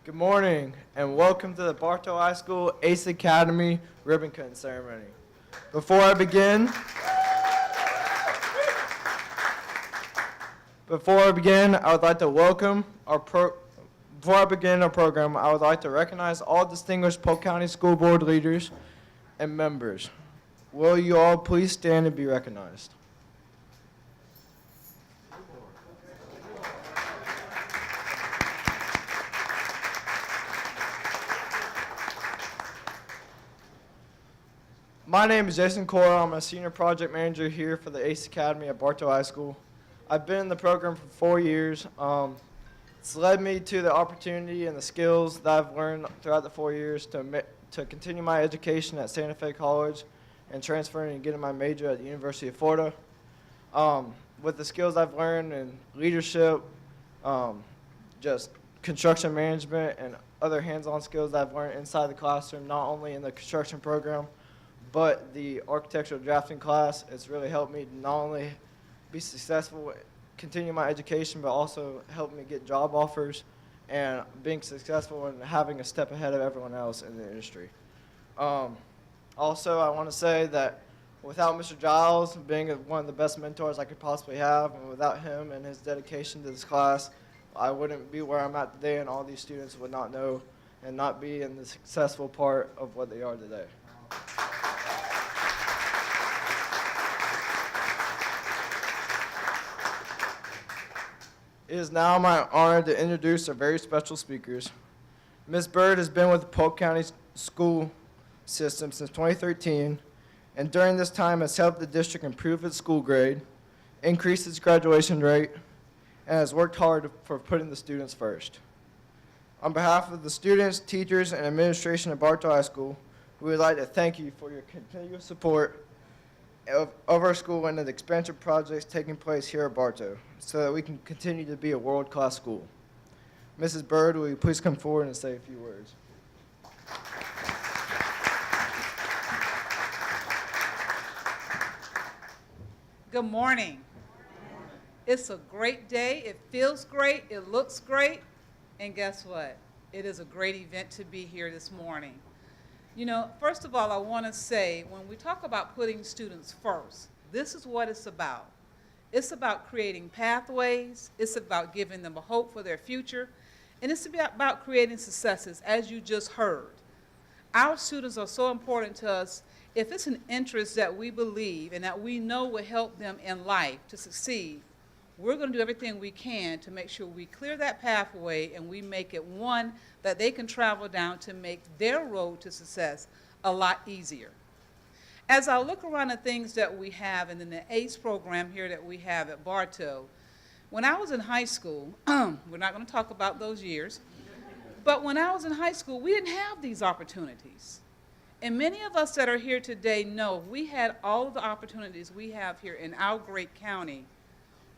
Good morning and welcome to the Bartow High School ACE Academy ribbon cutting ceremony. Before I begin, I would like to welcome before I begin our program, I would like to recognize all distinguished Polk County School Board leaders and members. Will you all please stand and be recognized? My name is Jason Cora. I'm a senior project manager here for the ACE Academy at Bartow High School. I've been in the program for 4 years. It's led me to the opportunity and the skills that I've learned throughout the 4 years to continue my education at Santa Fe College and transferring and getting my major at the University of Florida. With the skills I've learned in leadership, just construction management, and other hands-on skills that I've learned inside the classroom, not only in the construction program, but the architectural drafting class, it's really helped me not only be successful, continue my education, but also help me get job offers and being successful and having a step ahead of everyone else in the industry. Also, I want to say that without Mr. Giles being one of the best mentors I could possibly have, and without him and his dedication to this class, I wouldn't be where I'm at today, and all these students would not know and not be in the successful part of what they are today. It is now my honor to introduce our very special speakers. Ms. Bird has been with the Polk County school system since 2013, and during this time has helped the district improve its school grade, increase its graduation rate, and has worked hard for putting the students first. On behalf of the students, teachers, and administration at Bartow High School, we would like to thank you for your continuous support of our school and the expansion projects taking place here at Bartow so that we can continue to be a world-class school. Mrs. Bird, will you please come forward and say a few words? Good morning. It's a great day. It feels great. It looks great. And guess what? It is a great event to be here this morning. You know, first of all, I want to say, when we talk about putting students first, this is what it's about. It's about creating pathways. It's about giving them a hope for their future. And it's about creating successes, as you just heard. Our students are so important to us. If it's an interest that we believe and that we know will help them in life to succeed, we're going to do everything we can to make sure we clear that pathway and we make it one that they can travel down to make their road to success a lot easier. As I look around the things that we have and in the ACE program here that we have at Bartow, when I was in high school, we're not going to talk about those years, but when I was in high school, we didn't have these opportunities. And many of us that are here today know we had all of the opportunities we have here in our great county.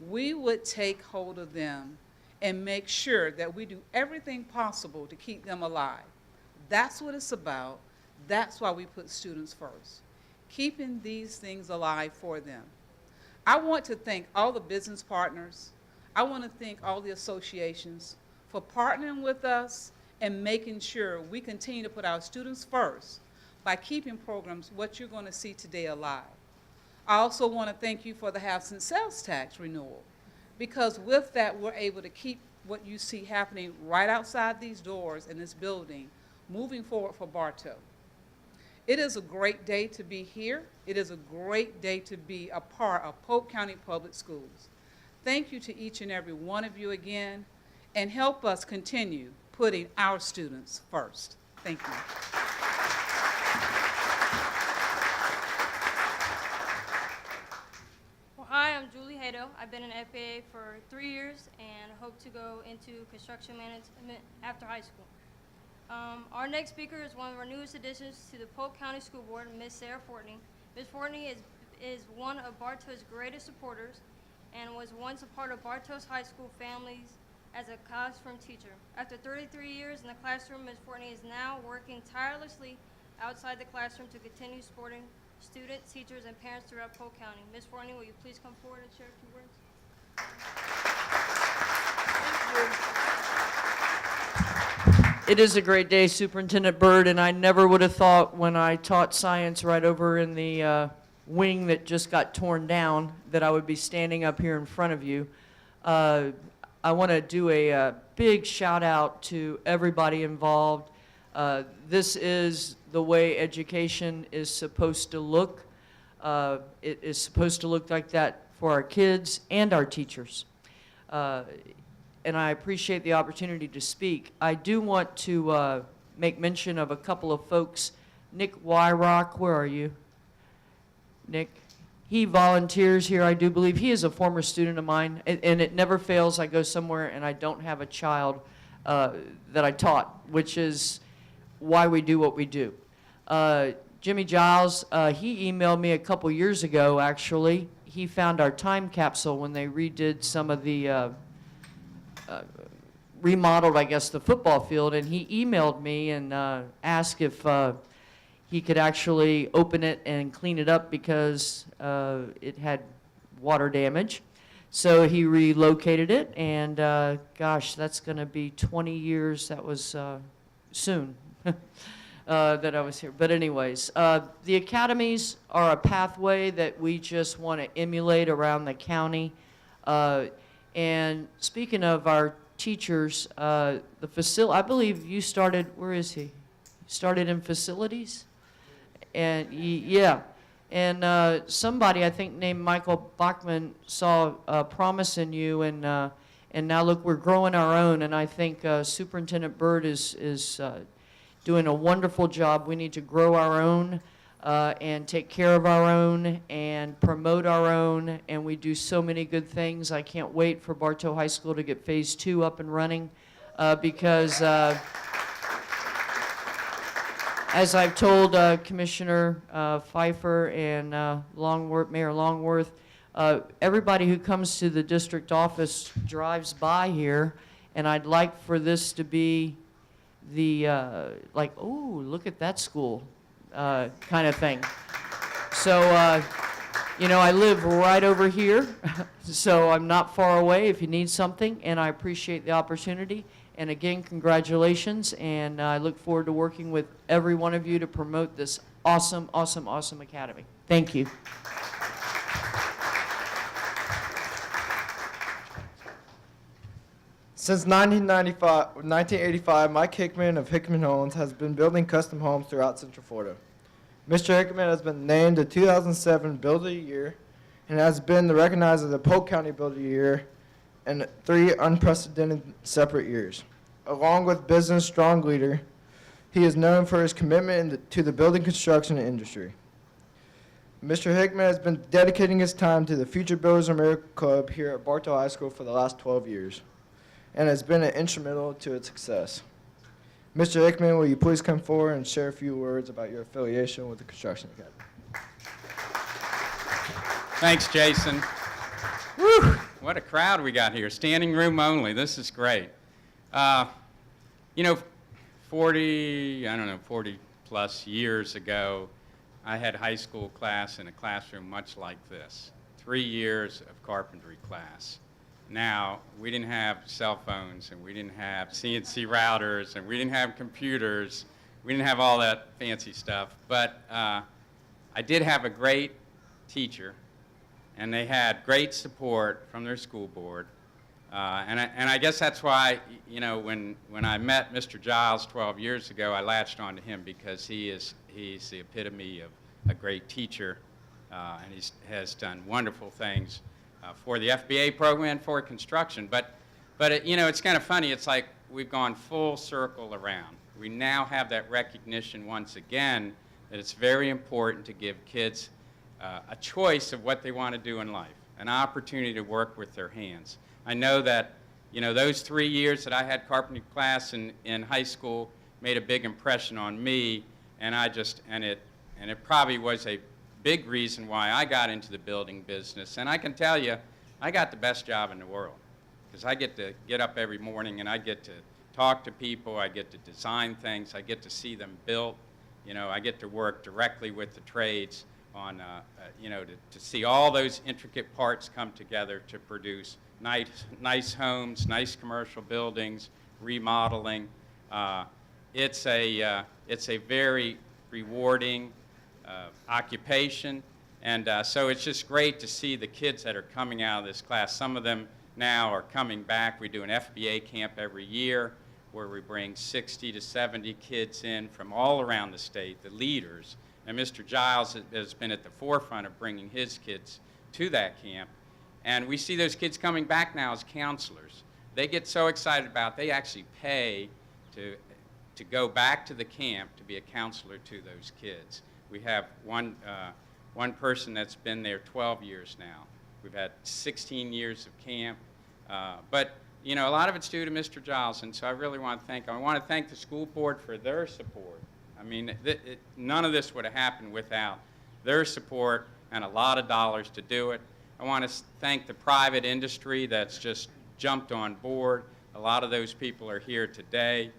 We would take hold of them and make sure that we do everything possible to keep them alive. That's what it's about. That's why we put students first, keeping these things alive for them. I want to thank all the business partners. I want to thank all the associations for partnering with us and making sure we continue to put our students first by keeping programs, what you're going to see today, alive. I also want to thank you for the house and sales tax renewal, because with that, we're able to keep what you see happening right outside these doors in this building, moving forward for Bartow. It is a great day to be here. It is a great day to be a part of Polk County Public Schools. Thank you to each and every one of you again, and help us continue putting our students first. Thank you. Hi, I'm Julie Hato. I've been in FAA for 3 years and hope to go into construction management after high school. Our next speaker is one of our newest additions to the Polk County School Board, Ms. Sarah Courtney. Ms. Courtney is one of Bartow's greatest supporters and was once a part of Bartow's high school families as a classroom teacher. After 33 years in the classroom, Ms. Courtney is now working tirelessly outside the classroom to continue supporting students, teachers, and parents throughout Polk County. Ms. Courtney, will you please come forward and share a few words? Thank you. It is a great day, Superintendent Byrd, and I never would have thought when I taught science right over in the wing that just got torn down that I would be standing up here in front of you. I want to do a big shout out to everybody involved. This is the way education is supposed to look. It is supposed to look like that for our kids and our teachers. And I appreciate the opportunity to speak. I do want to make mention of a couple of folks. Nick Wyrock, where are you? Nick, he volunteers here, I do believe. He is a former student of mine, and it never fails. I go somewhere and I don't have a child that I taught, which is why we do what we do. Jimmy Giles, he emailed me a couple years ago, actually. He found our time capsule when they redid some of the remodeled, I guess, the football field, and he emailed me and asked if he could actually open it and clean it up because it had water damage. So he relocated it, and gosh, that's going to be 20 years. That was soon that I was here. But anyways, the academies are a pathway that we just want to emulate around the county. And speaking of our teachers, the facility, I believe you started, where is he? Started in facilities? And yeah. And somebody, I think, named Michael Bachman saw promise in you, and now look, we're growing our own. And I think Superintendent Byrd is doing a wonderful job. We need to grow our own and take care of our own and promote our own, and we do so many good things. I can't wait for Bartow High School to get Phase 2 up and running because as I've told Commissioner Pfeiffer and Mayor Longworth, everybody who comes to the district office drives by here, and I'd like for this to be the, like, oh, look at that school. Kind of thing. So, you know, I live right over here, so I'm not far away if you need something, and I appreciate the opportunity. And again, congratulations, and I look forward to working with every one of you to promote this awesome, awesome, awesome academy. Thank you. Since 1985, Mike Hickman of Hickman Homes has been building custom homes throughout Central Florida. Mr. Hickman has been named the 2007 Builder of the Year and has been recognized as the Polk County Builder of the Year in 3 unprecedented separate years. Along with business strong leader, he is known for his commitment to the building construction industry. Mr. Hickman has been dedicating his time to the Future Builders America Club here at Bartow High School for the last 12 years. And has been instrumental to its success. Mr. Hickman, will you please come forward and share a few words about your affiliation with the Construction Academy? Thanks, Jason. Woo! What a crowd we got here. Standing room only. This is great. You know, 40 plus years ago, I had high school class in a classroom much like this. 3 years of carpentry class. Now, we didn't have cell phones, and we didn't have CNC routers, and we didn't have computers. We didn't have all that fancy stuff. But I did have a great teacher, and they had great support from their school board. And I guess that's why, you know, when I met Mr. Giles 12 years ago, I latched on to him because he's the epitome of a great teacher, and he has done wonderful things for the FBA program, for construction. But you know, it's kind of funny. It's like we've gone full circle around. We now have that recognition once again that it's very important to give kids a choice of what they want to do in life, an opportunity to work with their hands. I know that, you know, those 3 years that I had carpentry class in high school made a big impression on me, and it probably was a big reason why I got into the building business. And I can tell you, I got the best job in the world because I get to get up every morning and I get to talk to people, I get to design things, I get to see them built, you know, I get to work directly with the trades on, you know, to see all those intricate parts come together to produce nice homes, nice commercial buildings, remodeling. It's a very rewarding occupation, and so it's just great to see the kids that are coming out of this class. Some of them now are coming back. We do an FBA camp every year where we bring 60 to 70 kids in from all around the state, the leaders. And Mr. Giles has been at the forefront of bringing his kids to that camp. And we see those kids coming back now as counselors. They get so excited about it, they actually pay to go back to the camp to be a counselor to those kids. We have one person that's been there 12 years now. We've had 16 years of camp. But you know, a lot of it's due to Mr. Giles, and so I really want to thank him. I want to thank the school board for their support. I mean, none of this would have happened without their support and a lot of dollars to do it. I want to thank the private industry that's just jumped on board. A lot of those people are here today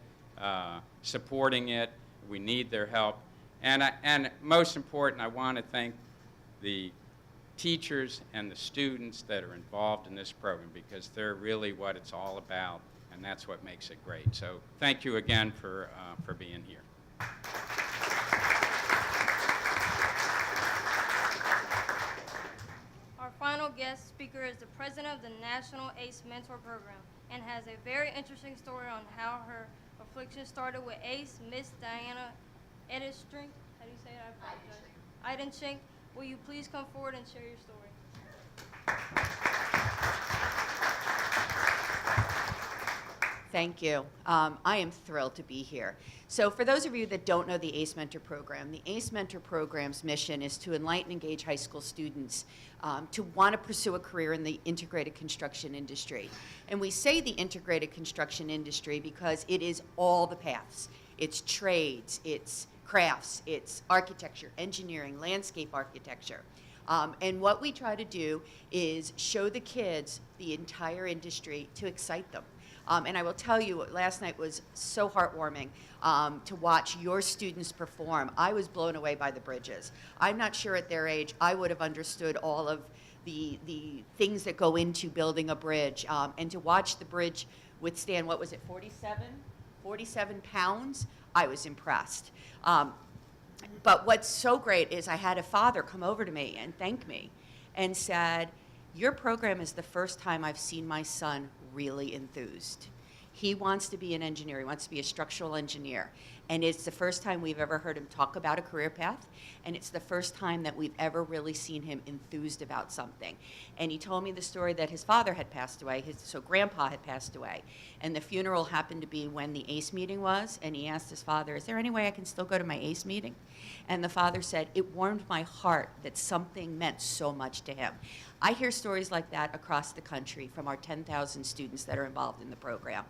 supporting it. We need their help. And most important, I want to thank the teachers and the students that are involved in this program, because they're really what it's all about, and that's what makes it great. So thank you again for being here. Our final guest speaker is the president of the National ACE Mentor Program and has a very interesting story on how her affliction started with ACE. Miss Diana Edenstrink, how do you say it? I apologize. Edenstrink, will you please come forward and share your story? Thank you. I am thrilled to be here. So for those of you that don't know the ACE Mentor Program, the ACE Mentor Program's mission is to enlighten and engage high school students to want to pursue a career in the integrated construction industry. And we say the integrated construction industry because it is all the paths. It's trades, it's crafts, it's architecture, engineering, landscape architecture. And what we try to do is show the kids the entire industry to excite them. And I will tell you, last night was so heartwarming to watch your students perform. I was blown away by the bridges. I'm not sure at their age I would have understood all of the things that go into building a bridge. And to watch the bridge withstand, what was it, 47 pounds? I was impressed. But what's so great is I had a father come over to me and thank me and said, your program is the first time I've seen my son really enthused. He wants to be an engineer. He wants to be a structural engineer. And it's the first time we've ever heard him talk about a career path, and it's the first time that we've ever really seen him enthused about something. And he told me the story that his father had passed away, so grandpa had passed away, and the funeral happened to be when the ACE meeting was, and he asked his father, is there any way I can still go to my ACE meeting? And the father said, it warmed my heart that something meant so much to him. I hear stories like that across the country from our 10,000 students that are involved in the program.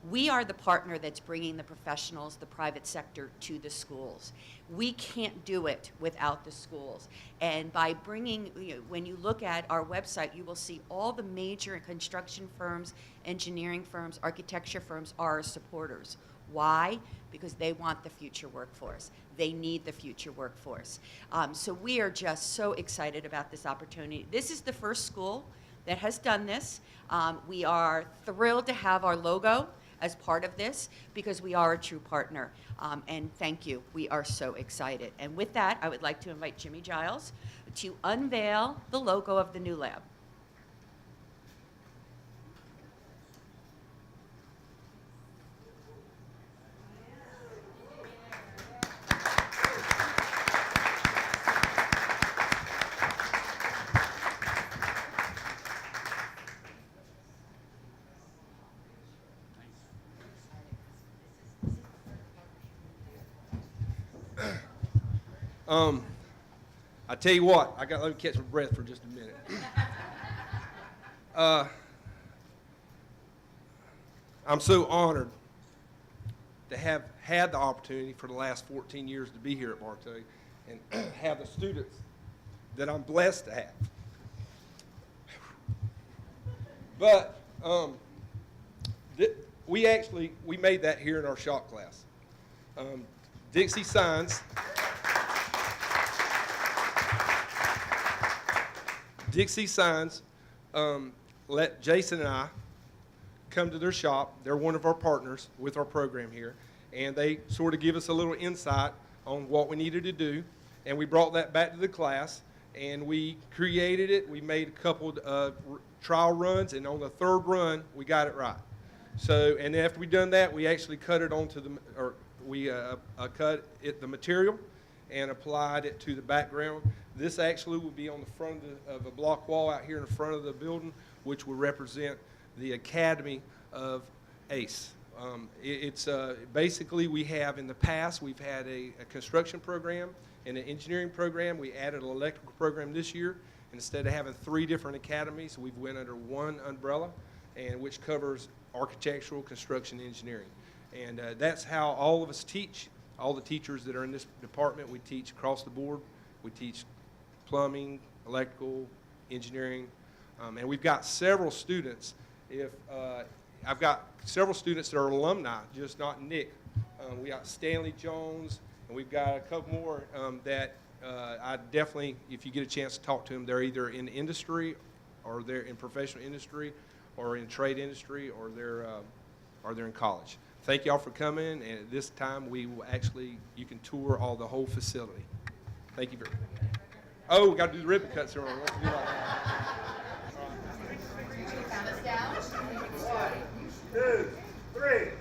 We are the partner that's bringing the professionals, the private sector, to the schools. We can't do it without the schools. And by bringing, when you look at our website, you will see all the major construction firms, engineering firms, architecture firms are our supporters. Why? Because they want the future workforce. They need the future workforce. So we are just so excited about this opportunity. This is the first school that has done this. We are thrilled to have our logo as part of this because we are a true partner. And thank you. We are so excited. And with that, I would like to invite Jimmy Giles to unveil the logo of the new lab. I tell you what, let me catch my breath for just a minute. I'm so honored to have had the opportunity for the last 14 years to be here at Bartow and have the students that I'm blessed to have. But we made that here in our shop class. Dixie Signs. Dixie Signs let Jason and I come to their shop. They're one of our partners with our program here. and they sort of give us a little insight on what we needed to do, and we brought that back to the class, and we created it. We made a couple of trial runs, and on the third run, we got it right. So, and after we done that, we actually cut it onto the, or we cut it, the material, and applied it to the background. This actually will be on the front of a block wall out here in the front of the building, which will represent the Academy of ACE. It's basically, we have in the past, we've had a construction program and an engineering program. We added an electrical program this year. And instead of having 3 different academies, we've went under one umbrella, and which covers architectural, construction, engineering. And that's how all of us teach. All the teachers that are in this department, we teach across the board. We teach plumbing, electrical, engineering, and we've got several students. I've got several students that are alumni, just not Nick. We got Stanley Jones, and we've got a couple more that I definitely, if you get a chance to talk to them, they're either in industry, or they're in professional industry, or in trade industry, or they're in college. Thank y'all for coming, and at this time we will actually, you can tour the whole facility. Thank you very much. Oh, we got to do the ribbon cut ceremony. Let's do that. 1, 2, 3.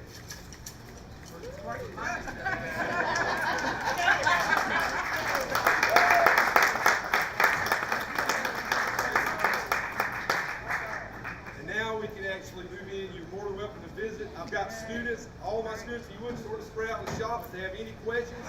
And now we can actually move in. You're more than welcome to visit. I've got students, all my students, if you would sort of spread out in the shop if they have any questions.